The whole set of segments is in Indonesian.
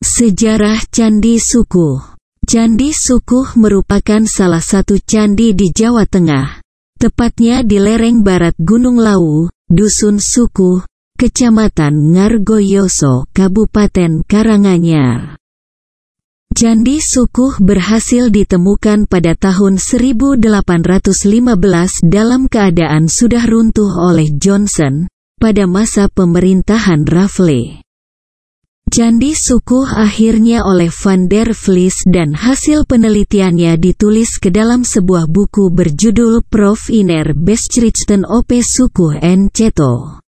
Sejarah Candi Sukuh. Candi Sukuh merupakan salah satu candi di Jawa Tengah, tepatnya di lereng barat Gunung Lawu, Dusun Sukuh, Kecamatan Ngargoyoso, Kabupaten Karanganyar. Candi Sukuh berhasil ditemukan pada tahun 1815 dalam keadaan sudah runtuh oleh Johnson pada masa pemerintahan Raffles. Candi Sukuh akhirnya oleh Van der Vlies dan hasil penelitiannya ditulis ke dalam sebuah buku berjudul Prof Iner Beschrichten op Sukuh en Ceto.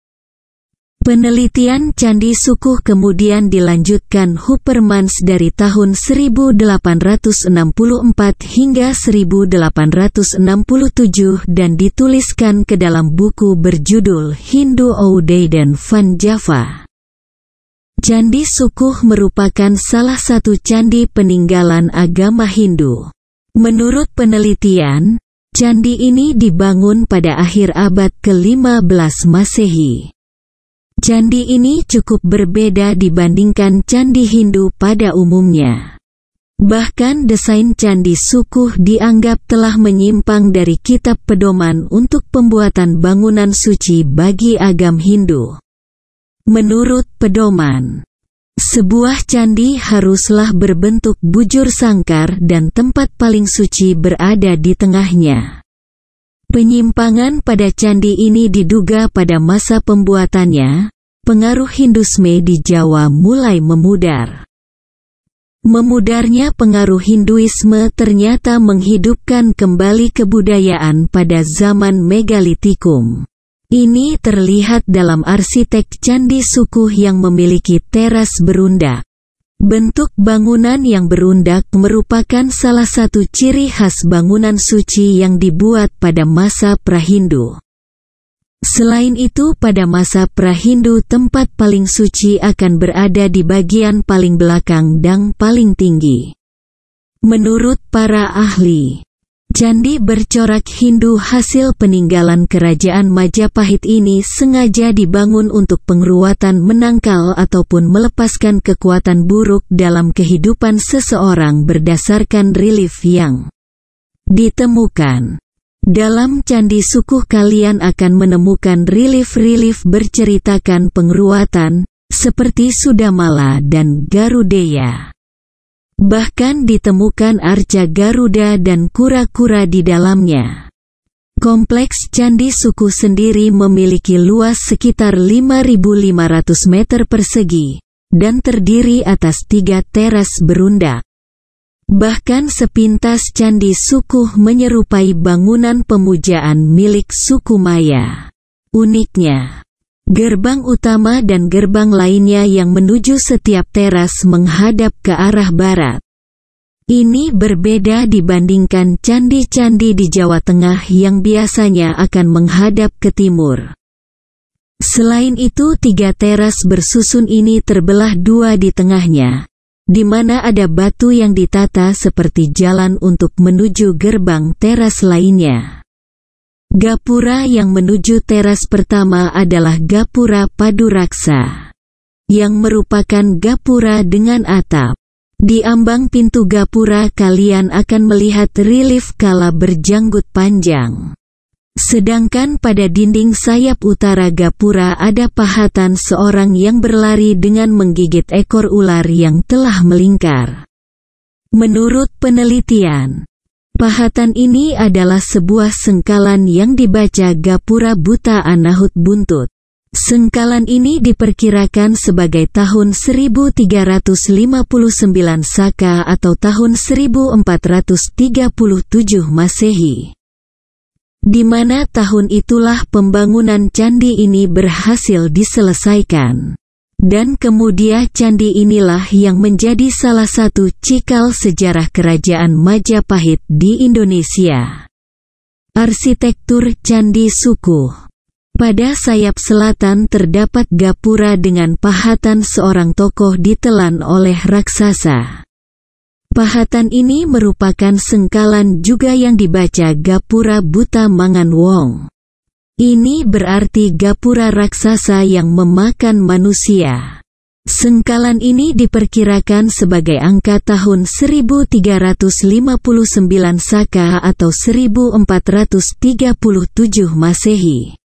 Penelitian Candi Sukuh kemudian dilanjutkan Huppermans dari tahun 1864 hingga 1867 dan dituliskan ke dalam buku berjudul Hindu Oudheden van Java. Candi Sukuh merupakan salah satu candi peninggalan agama Hindu. Menurut penelitian, candi ini dibangun pada akhir abad ke-15 Masehi. Candi ini cukup berbeda dibandingkan candi Hindu pada umumnya. Bahkan desain Candi Sukuh dianggap telah menyimpang dari kitab pedoman untuk pembuatan bangunan suci bagi agama Hindu. Menurut pedoman, sebuah candi haruslah berbentuk bujur sangkar dan tempat paling suci berada di tengahnya. Penyimpangan pada candi ini diduga pada masa pembuatannya, pengaruh Hindusme di Jawa mulai memudar. Memudarnya pengaruh Hinduisme ternyata menghidupkan kembali kebudayaan pada zaman Megalitikum. Ini terlihat dalam arsitek Candi Sukuh yang memiliki teras berundak. Bentuk bangunan yang berundak merupakan salah satu ciri khas bangunan suci yang dibuat pada masa Prahindu. Selain itu, pada masa Prahindu tempat paling suci akan berada di bagian paling belakang dan paling tinggi. Menurut para ahli, candi bercorak Hindu hasil peninggalan kerajaan Majapahit ini sengaja dibangun untuk penguatan menangkal ataupun melepaskan kekuatan buruk dalam kehidupan seseorang berdasarkan relief yang ditemukan. Dalam Candi Sukuh kalian akan menemukan relief-relief berceritakan penguatan, seperti Sudamala dan Garudeya. Bahkan ditemukan arca Garuda dan kura-kura di dalamnya. Kompleks Candi Sukuh sendiri memiliki luas sekitar 5.500 meter persegi, dan terdiri atas 3 teras berundak. Bahkan sepintas Candi Sukuh menyerupai bangunan pemujaan milik suku Maya. Uniknya, gerbang utama dan gerbang lainnya yang menuju setiap teras menghadap ke arah barat. Ini berbeda dibandingkan candi-candi di Jawa Tengah yang biasanya akan menghadap ke timur. Selain itu, 3 teras bersusun ini terbelah 2 di tengahnya, di mana ada batu yang ditata seperti jalan untuk menuju gerbang teras lainnya. Gapura yang menuju teras pertama adalah Gapura Paduraksa, yang merupakan gapura dengan atap. Di ambang pintu gapura kalian akan melihat relief kala berjanggut panjang. Sedangkan pada dinding sayap utara gapura ada pahatan seorang yang berlari dengan menggigit ekor ular yang telah melingkar. Menurut penelitian, pahatan ini adalah sebuah sengkalan yang dibaca Gapura Buta Anahut Buntut. Sengkalan ini diperkirakan sebagai tahun 1359 Saka atau tahun 1437 Masehi. Di mana tahun itulah pembangunan candi ini berhasil diselesaikan. Dan kemudian candi inilah yang menjadi salah satu cikal sejarah kerajaan Majapahit di Indonesia. Arsitektur Candi Sukuh. Pada sayap selatan terdapat gapura dengan pahatan seorang tokoh ditelan oleh raksasa. Pahatan ini merupakan sengkalan juga yang dibaca Gapura Buta Mangan Wong. Ini berarti gapura raksasa yang memakan manusia. Sengkalan ini diperkirakan sebagai angka tahun 1359 Saka atau 1437 Masehi.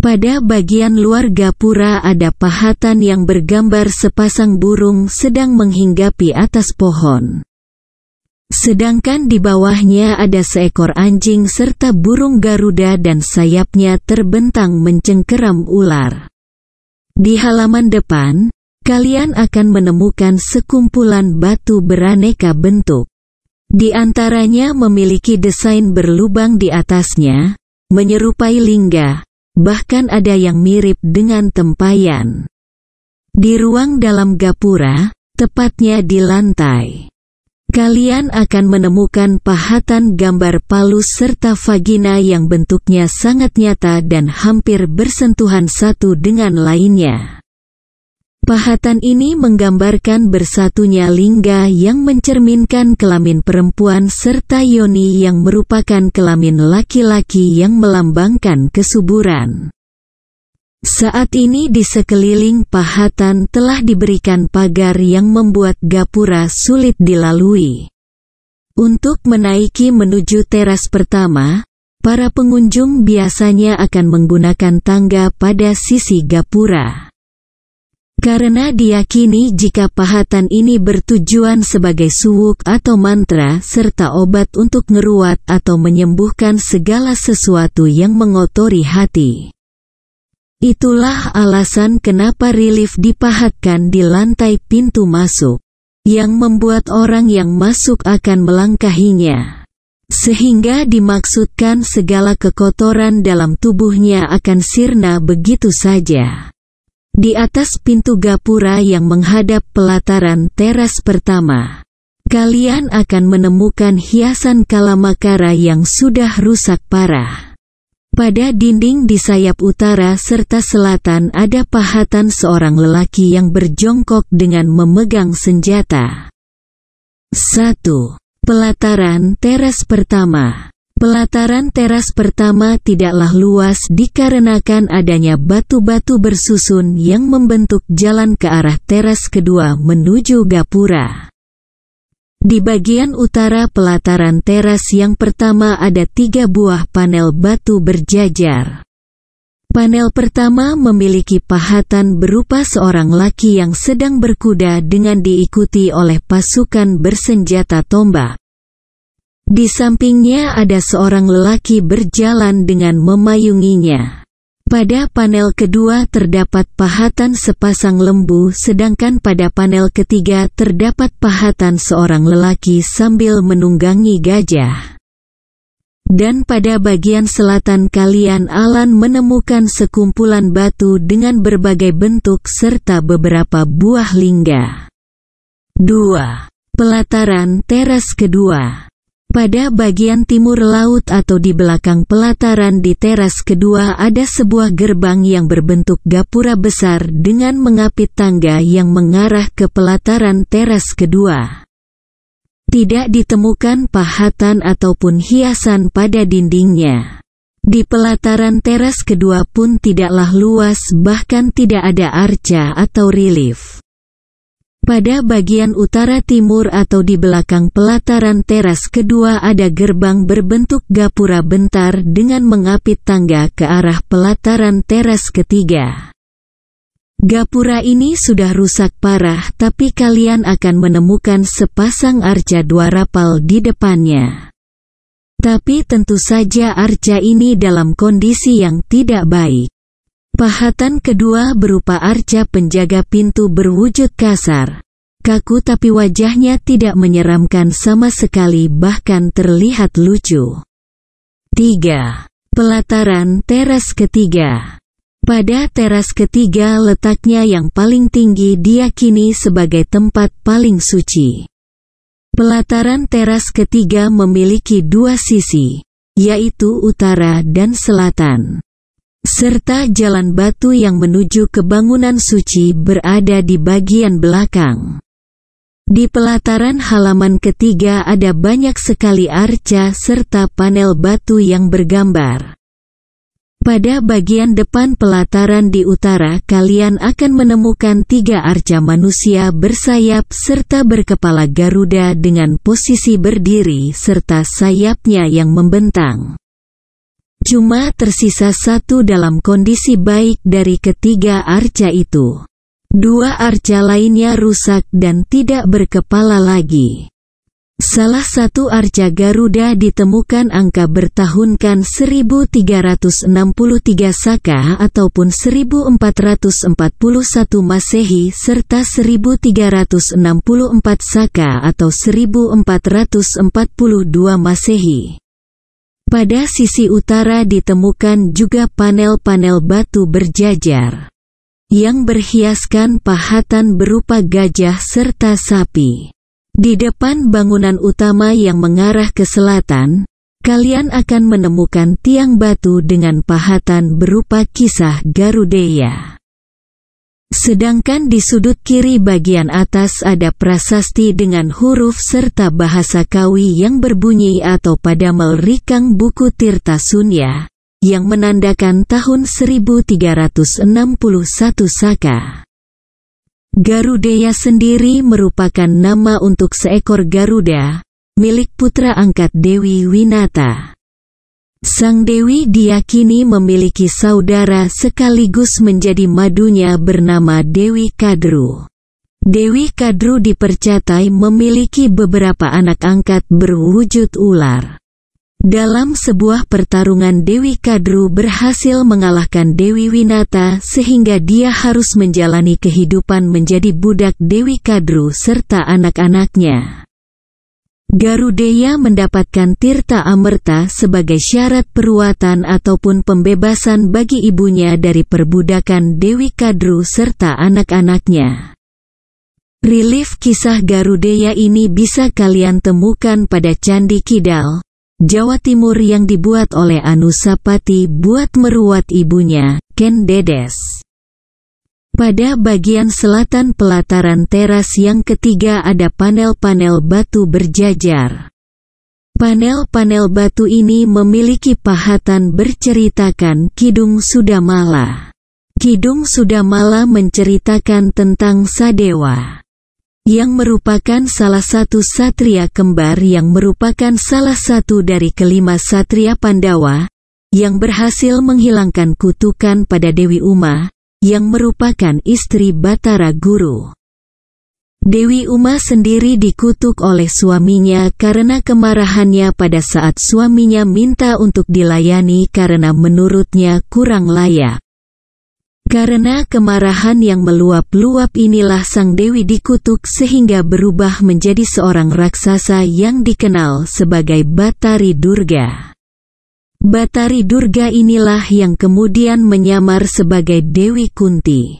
Pada bagian luar gapura ada pahatan yang bergambar sepasang burung sedang menghinggapi atas pohon. Sedangkan di bawahnya ada seekor anjing serta burung garuda dan sayapnya terbentang mencengkeram ular. Di halaman depan, kalian akan menemukan sekumpulan batu beraneka bentuk. Di antaranya memiliki desain berlubang di atasnya, menyerupai lingga. Bahkan ada yang mirip dengan tempayan. Di ruang dalam gapura, tepatnya di lantai, kalian akan menemukan pahatan gambar palus serta vagina yang bentuknya sangat nyata dan hampir bersentuhan satu dengan lainnya. Pahatan ini menggambarkan bersatunya lingga yang mencerminkan kelamin perempuan serta yoni yang merupakan kelamin laki-laki yang melambangkan kesuburan. Saat ini di sekeliling pahatan telah diberikan pagar yang membuat gapura sulit dilalui. Untuk menaiki menuju teras pertama, para pengunjung biasanya akan menggunakan tangga pada sisi gapura. Karena diyakini jika pahatan ini bertujuan sebagai suwuk atau mantra serta obat untuk ngeruat atau menyembuhkan segala sesuatu yang mengotori hati. Itulah alasan kenapa relief dipahatkan di lantai pintu masuk, yang membuat orang yang masuk akan melangkahinya. Sehingga dimaksudkan segala kekotoran dalam tubuhnya akan sirna begitu saja. Di atas pintu gapura yang menghadap pelataran teras pertama, kalian akan menemukan hiasan kalamakara yang sudah rusak parah. Pada dinding di sayap utara serta selatan ada pahatan seorang lelaki yang berjongkok dengan memegang senjata. 1. Pelataran teras pertama. Pelataran teras pertama tidaklah luas dikarenakan adanya batu-batu bersusun yang membentuk jalan ke arah teras kedua menuju gapura. Di bagian utara pelataran teras yang pertama ada 3 buah panel batu berjajar. Panel pertama memiliki pahatan berupa seorang laki yang sedang berkuda dengan diikuti oleh pasukan bersenjata tombak. Di sampingnya ada seorang lelaki berjalan dengan memayunginya. Pada panel kedua terdapat pahatan sepasang lembu, sedangkan pada panel ketiga terdapat pahatan seorang lelaki sambil menunggangi gajah. Dan pada bagian selatan kalian akan menemukan sekumpulan batu dengan berbagai bentuk serta beberapa buah lingga. 2. Pelataran teras kedua. Pada bagian timur laut atau di belakang pelataran di teras kedua ada sebuah gerbang yang berbentuk gapura besar dengan mengapit tangga yang mengarah ke pelataran teras kedua. Tidak ditemukan pahatan ataupun hiasan pada dindingnya. Di pelataran teras kedua pun tidaklah luas, bahkan tidak ada arca atau relief. Pada bagian utara timur atau di belakang pelataran teras kedua ada gerbang berbentuk gapura bentar dengan mengapit tangga ke arah pelataran teras ketiga. Gapura ini sudah rusak parah, tapi kalian akan menemukan sepasang arca 2 rapal di depannya. Tapi tentu saja arca ini dalam kondisi yang tidak baik. Pahatan kedua berupa arca penjaga pintu berwujud kasar, kaku, tapi wajahnya tidak menyeramkan sama sekali, bahkan terlihat lucu. 3. Pelataran teras ketiga. Pada teras ketiga letaknya yang paling tinggi diyakini sebagai tempat paling suci. Pelataran teras ketiga memiliki 2 sisi, yaitu utara dan selatan. Serta jalan batu yang menuju ke bangunan suci berada di bagian belakang. Di pelataran halaman ketiga ada banyak sekali arca serta panel batu yang bergambar. Pada bagian depan pelataran di utara kalian akan menemukan 3 arca manusia bersayap serta berkepala Garuda dengan posisi berdiri serta sayapnya yang membentang. Cuma tersisa 1 dalam kondisi baik dari ketiga arca itu. 2 arca lainnya rusak dan tidak berkepala lagi. Salah satu arca Garuda ditemukan angka bertahunkan 1363 Saka ataupun 1441 Masehi serta 1364 Saka atau 1442 Masehi. Pada sisi utara ditemukan juga panel-panel batu berjajar yang berhiaskan pahatan berupa gajah serta sapi. Di depan bangunan utama yang mengarah ke selatan, kalian akan menemukan tiang batu dengan pahatan berupa kisah Garudeya. Sedangkan di sudut kiri bagian atas ada prasasti dengan huruf serta bahasa Kawi yang berbunyi atau Padamel Rikang Buku Tirta Sunya, yang menandakan tahun 1361 Saka. Garudeya sendiri merupakan nama untuk seekor Garuda, milik putra angkat Dewi Winata. Sang Dewi diyakini memiliki saudara sekaligus menjadi madunya bernama Dewi Kadru. Dewi Kadru dipercatai memiliki beberapa anak angkat berwujud ular. Dalam sebuah pertarungan Dewi Kadru berhasil mengalahkan Dewi Winata sehingga dia harus menjalani kehidupan menjadi budak Dewi Kadru serta anak-anaknya. Garudeya mendapatkan Tirta Amerta sebagai syarat peruatan ataupun pembebasan bagi ibunya dari perbudakan Dewi Kadru serta anak-anaknya. Relief kisah Garudeya ini bisa kalian temukan pada Candi Kidal, Jawa Timur yang dibuat oleh Anusapati buat meruat ibunya, Ken Dedes. Pada bagian selatan pelataran teras yang ketiga ada panel-panel batu berjajar. Panel-panel batu ini memiliki pahatan berceritakan Kidung Sudamala. Kidung Sudamala menceritakan tentang Sadewa, yang merupakan salah satu satria kembar yang merupakan salah satu dari kelima satria Pandawa, yang berhasil menghilangkan kutukan pada Dewi Uma, yang merupakan istri Batara Guru. Dewi Uma sendiri dikutuk oleh suaminya karena kemarahannya pada saat suaminya minta untuk dilayani karena menurutnya kurang layak. Karena kemarahan yang meluap-luap inilah sang Dewi dikutuk sehingga berubah menjadi seorang raksasa yang dikenal sebagai Batari Durga. Batari Durga inilah yang kemudian menyamar sebagai Dewi Kunti,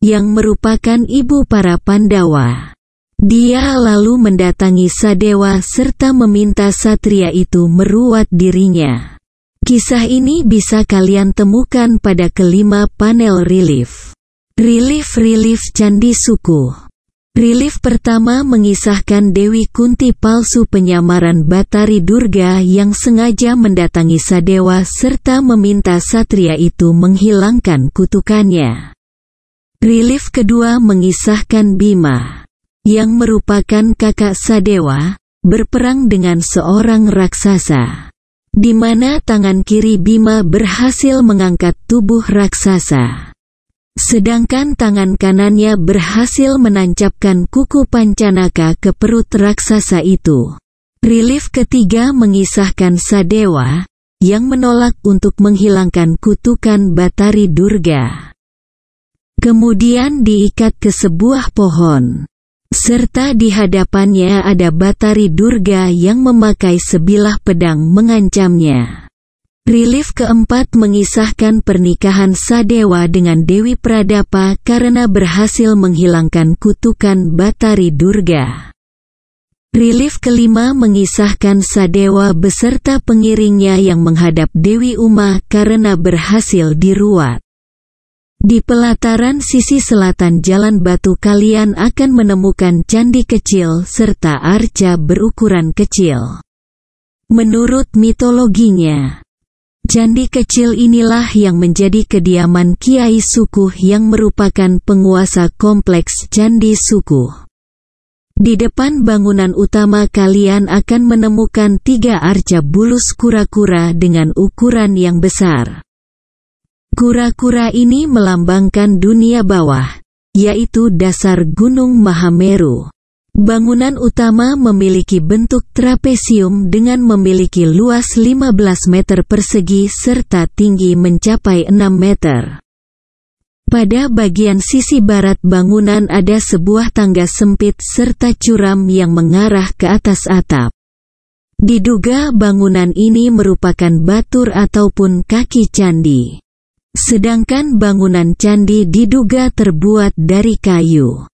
yang merupakan ibu para Pandawa. Dia lalu mendatangi Sadewa serta meminta satria itu meruat dirinya. Kisah ini bisa kalian temukan pada kelima panel relief. Relief Candi Suku. Relief pertama mengisahkan Dewi Kunti palsu penyamaran Batari Durga yang sengaja mendatangi Sadewa serta meminta satria itu menghilangkan kutukannya. Relief kedua mengisahkan Bima, yang merupakan kakak Sadewa, berperang dengan seorang raksasa, di mana tangan kiri Bima berhasil mengangkat tubuh raksasa, sedangkan tangan kanannya berhasil menancapkan kuku Pancanaka ke perut raksasa itu. Relief ketiga mengisahkan Sadewa, yang menolak untuk menghilangkan kutukan Batari Durga. Kemudian diikat ke sebuah pohon, serta di hadapannya ada Batari Durga yang memakai sebilah pedang mengancamnya. Relief keempat mengisahkan pernikahan Sadewa dengan Dewi Pradapa karena berhasil menghilangkan kutukan Batari Durga. Relief kelima mengisahkan Sadewa beserta pengiringnya yang menghadap Dewi Uma karena berhasil diruat. Di pelataran sisi selatan Jalan Batu kalian akan menemukan candi kecil serta arca berukuran kecil. Menurut mitologinya, Candi kecil inilah yang menjadi kediaman Kiai Sukuh yang merupakan penguasa kompleks Candi Sukuh. Di depan bangunan utama kalian akan menemukan 3 arca bulus kura-kura dengan ukuran yang besar. Kura-kura ini melambangkan dunia bawah, yaitu dasar Gunung Mahameru. Bangunan utama memiliki bentuk trapesium dengan memiliki luas 15 meter persegi serta tinggi mencapai 6 meter. Pada bagian sisi barat bangunan ada sebuah tangga sempit serta curam yang mengarah ke atas atap. Diduga bangunan ini merupakan batur ataupun kaki candi. Sedangkan bangunan candi diduga terbuat dari kayu.